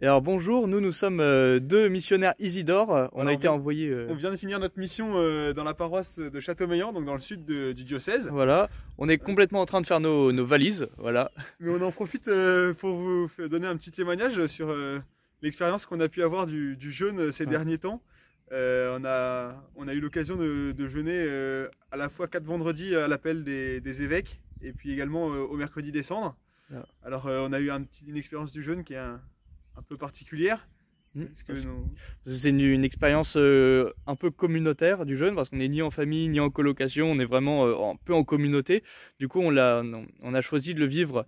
Et alors bonjour, nous sommes deux missionnaires Isidore. On a été envoyés. On vient de finir notre mission dans la paroisse de Châteaumeillan, donc dans le sud du diocèse. Voilà, on est complètement en train de faire nos valises, voilà. Mais on en profite pour vous donner un petit témoignage sur l'expérience qu'on a pu avoir du jeûne ces derniers temps. On a eu l'occasion de jeûner à la fois 4 vendredis à l'appel des évêques et puis également au mercredi des cendres. Ouais. Alors on a eu une expérience du jeûne qui est un peu particulière. C'est une expérience un peu communautaire du jeûne, parce qu'on n'est ni en famille ni en colocation, on est vraiment un peu en communauté. Du coup on a choisi de le vivre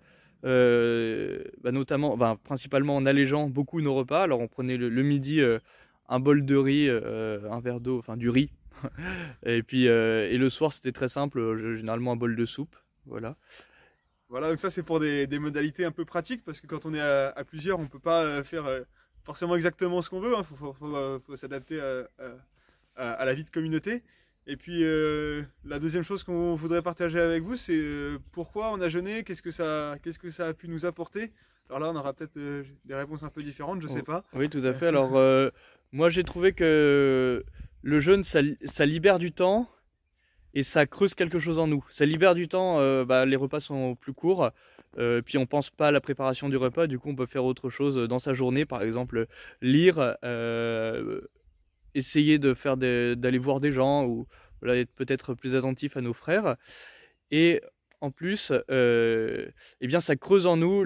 principalement en allégeant beaucoup nos repas. Alors on prenait le midi un bol de riz, un verre d'eau, enfin du riz. Et puis le soir c'était très simple, généralement un bol de soupe. Voilà. Voilà, donc ça c'est pour des modalités un peu pratiques, parce que quand on est à plusieurs, on ne peut pas faire forcément exactement ce qu'on veut, hein. Faut s'adapter à la vie de communauté. Et puis la deuxième chose qu'on voudrait partager avec vous, c'est pourquoi on a jeûné, qu'est-ce que ça a pu nous apporter. Alors là on aura peut-être des réponses un peu différentes, je sais pas. Oui, tout à fait. Alors moi j'ai trouvé que le jeûne ça libère du temps. Et ça creuse quelque chose en nous. Ça libère du temps, les repas sont plus courts, puis on pense pas à la préparation du repas, du coup on peut faire autre chose dans sa journée, par exemple lire, essayer d'aller voir des gens, ou voilà, être peut-être plus attentif à nos frères. Et en plus, eh bien ça creuse en nous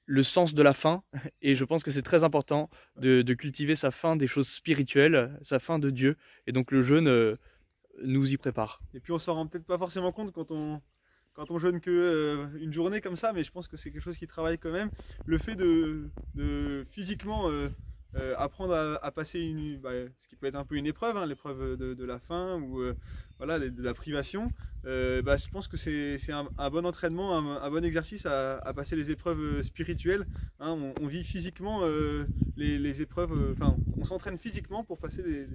le sens de la faim, et je pense que c'est très important de cultiver sa faim des choses spirituelles, sa faim de Dieu, et donc le jeûne nous y prépare. Et puis on s'en rend peut-être pas forcément compte quand on jeûne que une journée comme ça, mais je pense que c'est quelque chose qui travaille quand même. Le fait de physiquement apprendre à passer ce qui peut être un peu une épreuve, hein, l'épreuve de la faim ou voilà, de la privation, je pense que c'est un bon entraînement, un bon exercice à passer les épreuves spirituelles, hein. On vit physiquement les épreuves, on s'entraîne physiquement pour passer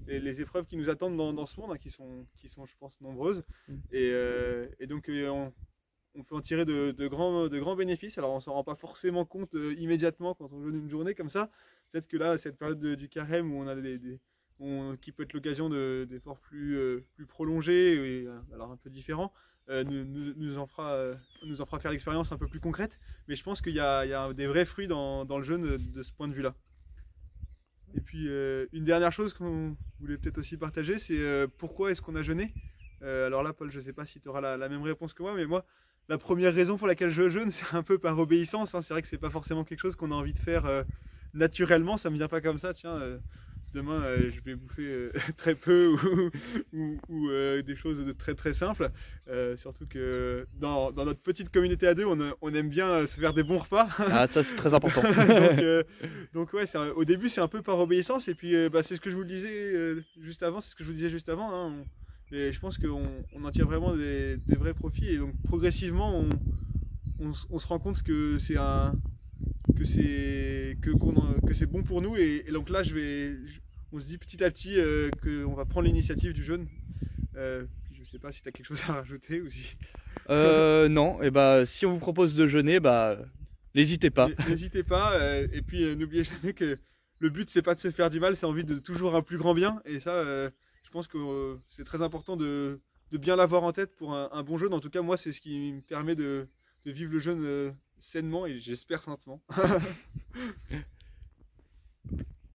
les épreuves qui nous attendent dans ce monde, hein, qui sont je pense nombreuses, et donc on peut en tirer de grands bénéfices. Alors on s'en rend pas forcément compte immédiatement quand on jeûne une journée comme ça. Peut-être que là, cette période du carême où on a qui peut être l'occasion d'efforts plus prolongés, et alors un peu différents, nous en fera faire l'expérience un peu plus concrète. Mais je pense qu'il y a des vrais fruits dans le jeûne de ce point de vue-là. Et puis une dernière chose qu'on voulait peut-être aussi partager, c'est pourquoi est-ce qu'on a jeûné. Alors là, Paul, je ne sais pas si tu auras la même réponse que moi, mais moi, la première raison pour laquelle je jeûne, c'est un peu par obéissance, hein. C'est vrai que c'est pas forcément quelque chose qu'on a envie de faire naturellement, ça me vient pas comme ça, tiens, demain je vais bouffer très peu ou des choses de très très simples. Surtout que dans notre petite communauté à deux, on aime bien se faire des bons repas. Ah, ça c'est très important. donc ouais, au début c'est un peu par obéissance, et puis c'est ce que je vous le disais juste avant, c'est ce que je vous disais juste avant, hein. Et je pense qu'on en tire vraiment des vrais profits, et donc progressivement on se rend compte que c'est bon pour nous, et donc là on se dit petit à petit qu'on va prendre l'initiative du jeûne. Je sais pas si tu as quelque chose à rajouter ou si... Non, et si on vous propose de jeûner, n'hésitez pas. N'hésitez pas, et puis n'oubliez jamais que le but c'est pas de se faire du mal, c'est envie de toujours un plus grand bien, et ça je pense que c'est très important de bien l'avoir en tête pour un bon jeûne. En tout cas, moi, c'est ce qui me permet de vivre le jeûne sainement, et j'espère saintement.